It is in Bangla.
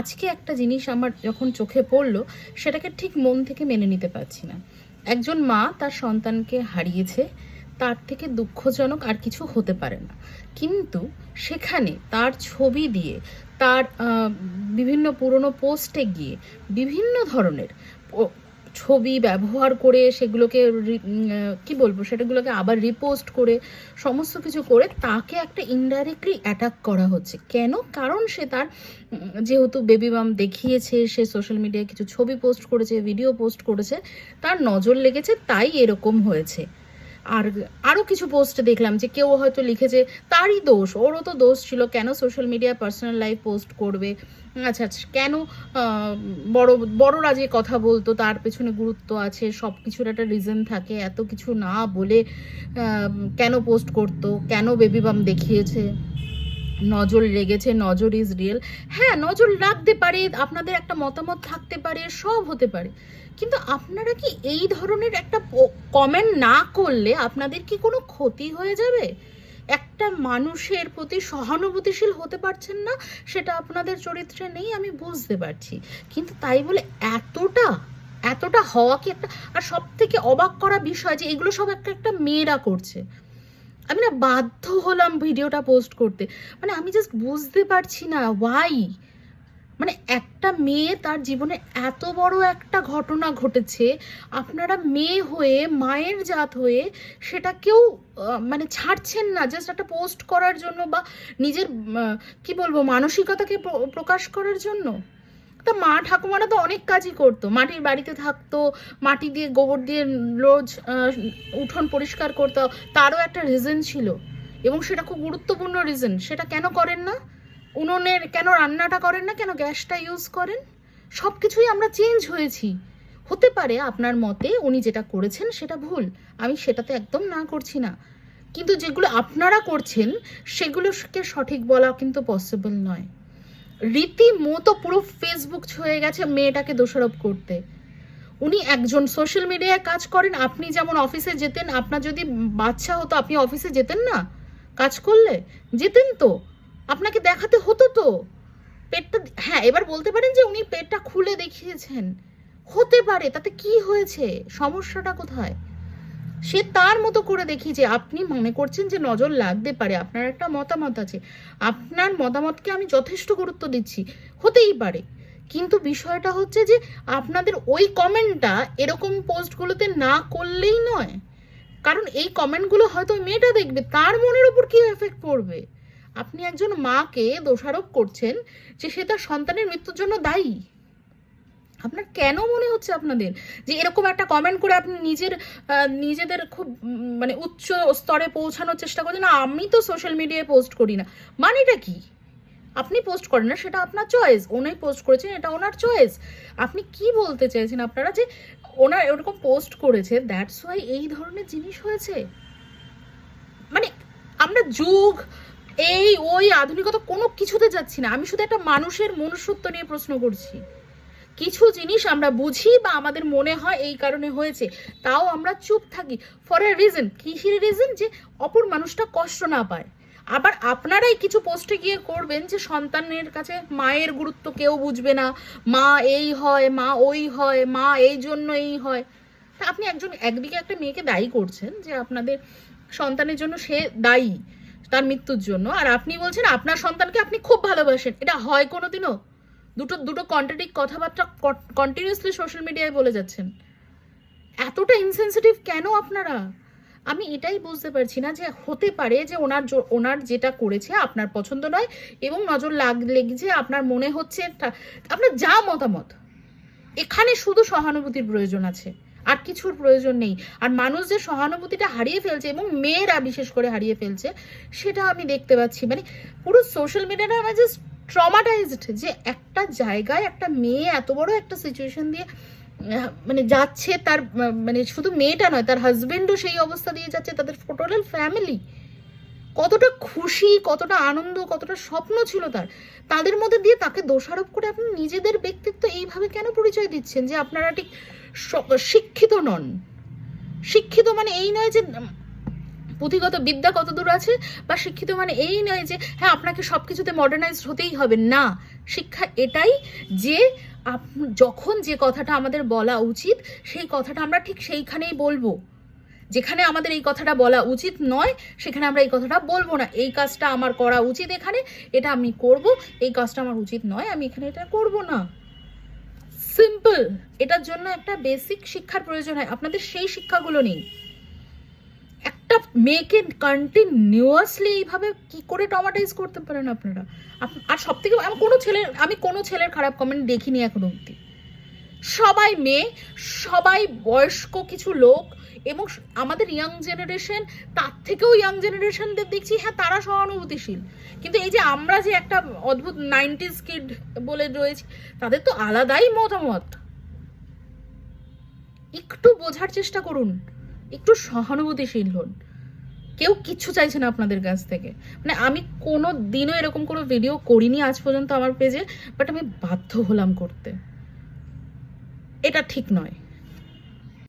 আজকে একটা জিনিস আমার যখন চোখে পড়লো, সেটাকে ঠিক মন থেকে মেনে নিতে পারছি না। একজন মা তার সন্তানকে হারিয়েছে, তার থেকে দুঃখজনক আর কিছু হতে পারে না। কিন্তু সেখানে তার ছবি দিয়ে, তার বিভিন্ন পুরনো পোস্টে গিয়ে বিভিন্ন ধরনের ছবি ব্যবহার করে সেগুলোকে কি বলবো, সেটাগুলোকে আবার রিপোস্ট করে সমস্ত কিছু করে তাকে একটা ইনডাইরেক্টলি অ্যাটাক করা হচ্ছে। কেন? কারণ সে তার যেহেতু বেবি বাম দেখিয়েছে, সে সোশ্যাল মিডিয়ায় কিছু ছবি পোস্ট করেছে, ভিডিও পোস্ট করেছে, তার নজর লেগেছে, তাই এরকম হয়েছে। আর আরও কিছু পোস্ট দেখলাম যে কেউ হয়তো লিখেছে তারই দোষ, ওরও তো দোষ ছিল, কেন সোশ্যাল মিডিয়ায় পার্সোনাল লাইফ পোস্ট করবে। আচ্ছা আচ্ছা, কেন বড়রা যে কথা বলতো তার পেছনে গুরুত্ব আছে, সব কিছুর একটা রিজন থাকে, এত কিছু না বলে কেন পোস্ট করতো, কেন বেবি বাম দেখিয়েছে, নজর লেগেছে, নজর ইজ রিয়েল। হ্যাঁ, নজর লাগতে পারে, আপনাদের একটা মতামত থাকতে পারে, সব হতে পারে, কিন্তু আপনারা কি এই ধরনের একটা কমেন্ট না করলে আপনাদের কি কোনো ক্ষতি হয়ে যাবে? একটা মানুষের প্রতি সহানুভূতিশীল হতে পারছেন না, সেটা আপনাদের চরিত্রে নেই, আমি বুঝতে পারছি, কিন্তু তাই বলে এতটা এতটা হওয়া কি একটা? আর সব থেকে অবাক করা বিষয় যে এগুলো সব একটা একটা মেয়েরা করছে। আমি না বাধ্য হলাম ভিডিওটা পোস্ট করতে। মানে আমি জাস্ট বুঝতে পারছি না ওয়াই। মানে একটা মেয়ে, তার জীবনে এত বড় একটা ঘটনা ঘটেছে, আপনারা মেয়ে হয়ে, মায়ের জাত হয়ে সেটাকেও মানে ছাড়ছেন না জাস্ট একটা পোস্ট করার জন্য, বা নিজের কি বলবো মানসিকতাকে প্রকাশ করার জন্য। তা মা ঠাকুমারা তো অনেক কাজই করতো, মাটির বাড়িতে থাকতো, মাটি দিয়ে গোবর দিয়ে রোজ উঠোন পরিষ্কার করতো, তারও একটা রিজন ছিল এবং সেটা খুব গুরুত্বপূর্ণ রিজন। সেটা কেন করেন না? উনুনের কেন রান্নাটা করেন না, কেন গ্যাসটা ইউজ করেন? সব কিছুই আমরা চেঞ্জ হয়েছি। হতে পারে আপনার মতে উনি যেটা করেছেন সেটা ভুল, আমি সেটাতে একদম না করছি না, কিন্তু যেগুলো আপনারা করছেন সেগুলোকে সঠিক বলা কিন্তু পসিবল নয়। রীতিমতো পুরো ফেসবুক ছুঁয়ে গেছে মেয়েটাকে দোষারোপ করতে। উনি একজন সোশ্যাল মিডিয়ায় কাজ করেন, আপনি যেমন অফিসে যেতেন, আপনার যদি বাচ্চা হতো আপনি অফিসে যেতেন না? কাজ করলে যেতেন তো, আপনাকে দেখাতে হতো তো পেটটা। হ্যাঁ, এবার বলতে পারেন যে উনি পেটটা খুলে দেখিয়েছেন, হতে পারে, তাতে কি হয়েছে, সমস্যাটা কোথায়? সে তার মতো করে দেখিয়েছে। আপনি মনে করছেন যে নজর লাগতে পারে, আপনার একটা মতামত আছে, আপনার মতামতকে আমি যথেষ্ট গুরুত্ব দিচ্ছি, হতেই পারে, কিন্তু বিষয়টা হচ্ছে যে আপনাদের ওই কমেন্টটা এরকম পোস্টগুলোতে না করলেই নয়। কারণ এই কমেন্টগুলো হয়তো ওই মেয়েটা দেখবে, তার মনের উপর কি এফেক্ট পড়বে। আপনি একজন মাকে দোষারোপ করছেন যে সে তার সন্তানের মৃত্যুর জন্য দায়ী। আপনার কেন মনে হচ্ছে আপনাদের যে এরকম একটা কমেন্ট করে আপনি নিজেদের খুব মানে উচ্চ স্তরে পৌঁছানোর চেষ্টা করছেন? না, আমি তো সোশ্যাল মিডিয়ায় পোস্ট করি না, মানেটা কি? আপনি পোস্ট করেন না, সেটা আপনার চয়েস, ওনাই পোস্ট করেছেন, এটা ওনার চয়েস। আপনি কি বলতে চাইছেন আপনারা যে ওনার এরকম পোস্ট করেছে দ্যাটস ওয়াই এই ধরনের জিনিস হয়েছে? মানে আমরা যুগ এই ওই আধুনিকতা কোনো কিছুতে যাচ্ছি না, আমি শুধু একটা মানুষের মনুষ্যত্ব নিয়ে প্রশ্ন করছি। কিছু জিনিস আমরা বুঝি বা আমাদের মনে হয় এই কারণে হয়েছে, তাও আমরা চুপ থাকি ফর এ রিজন। কিসের রিজন? যে অপর মানুষটা কষ্ট না পায়। আবার আপনারাই কিছু পোস্টে গিয়ে করবেন যে সন্তানের কাছে মায়ের গুরুত্ব কেউ বুঝবে না, মা এই হয়, মা ওই হয়, মা এই জন্য এই হয়। তা আপনি একদিকে একটা মেয়েকে দায়ী করছেন যে আপনাদের সন্তানের জন্য সে দায়ী, তার মৃত্যুর জন্য, আর আপনি বলছেন আপনার সন্তানকে আপনি খুব ভালোবাসেন। এটা হয় কোনোদিনও? দুটো দুটো কন্ট্রাডিক্ট কথাবার্তা কন্টিনিউয়াসলি সোশ্যাল মিডিয়ায় বলে যাচ্ছেন। এতটা ইনসেনসিটিভ কেন আপনারা? আমি এটাই বুঝতে পারছি না যে হতে পারে যে ওনার যেটা করেছে আপনার পছন্দ নয় এবং নজর লেগেছে, আপনার মনে হচ্ছে আপনার যা মতামত, এখানে শুধু সহানুভূতির প্রয়োজন আছে, আর কিছুর প্রয়োজন নেই। আর মানুষ যে সহানুভূতিটা হারিয়ে ফেলছে এবং মেয়েরা বিশেষ করে হারিয়ে ফেলছে, সেটা আমি দেখতে পাচ্ছি। মানে পুরো সোশ্যাল মিডিয়াটা আমার জাস্ট ট্রমাটাইজড যে একটা জায়গায় একটা মেয়ে এত বড় একটা সিচুয়েশন দিয়ে মানে যাচ্ছে, তার মানে শুধু মেয়েটা নয়, তার হাজবেন্ডও সেই অবস্থা দিয়ে যাচ্ছে, তাদের টোটাল ফ্যামিলি কতটা খুশি, কতটা আনন্দ, কতটা স্বপ্ন ছিল তাদের মধ্যে দিয়ে তাকে দোষারোপ করে আপনি নিজেদের ব্যক্তিত্ব এইভাবে কেন পরিচয় দিচ্ছেন যে আপনারা ঠিক শিক্ষিত নন? শিক্ষিত মানে এই নয় যে পুঁথিগত বিদ্যা কতদূর আছে বা শিক্ষিত মানে এই নয় যে হ্যাঁ আপনাকে সব কিছুতে মডার্নাইজড হতেই হবে না। শিক্ষা এটাই যে যখন যে কথাটা আমাদের বলা উচিত সেই কথাটা আমরা ঠিক সেইখানেই বলবো, যেখানে আমাদের এই কথাটা বলা উচিত নয় সেখানে আমরা এই কথাটা বলবো না। এই কাজটা আমার করা উচিত এখানে, এটা আমি করব, এই কাজটা আমার উচিত নয়, আমি এখানে এটা করব না। সিম্পল। এটার জন্য একটা বেসিক শিক্ষার প্রয়োজন হয়, আপনাদের সেই শিক্ষাগুলো নেই। একটা মেয়েকে কন্টিনিউয়াসলি এইভাবে কি করে ট্রমাটাইজ করতে পারেন আপনারা? আর সব থেকে আমি কোনো ছেলের খারাপ কমেন্ট দেখিনি এখন অবধি। সবাই মেয়ে, সবাই বয়স্ক কিছু লোক, এবং আমাদের ইয়াং জেনারেশন, তার থেকেও ইয়াং জেনারেশনদের দেখছি হ্যাঁ তারা সহানুভূতিশীল। কিন্তু এই যে আমরা যে একটা অদ্ভুত 90s কিড বলে রয়েছি, তাদের তো আলাদাই মতামত। একটু বোঝার চেষ্টা করুন, একটু সহানুভূতিশীল হন। কেউ কিচ্ছু চাইছে না আপনাদের কাছ থেকে। মানে আমি কোনো দিনও এরকম কোনো ভিডিও করিনি আজ পর্যন্ত আমার পেজে, বাট আমি বাধ্য হলাম করতে। এটা ঠিক নয়।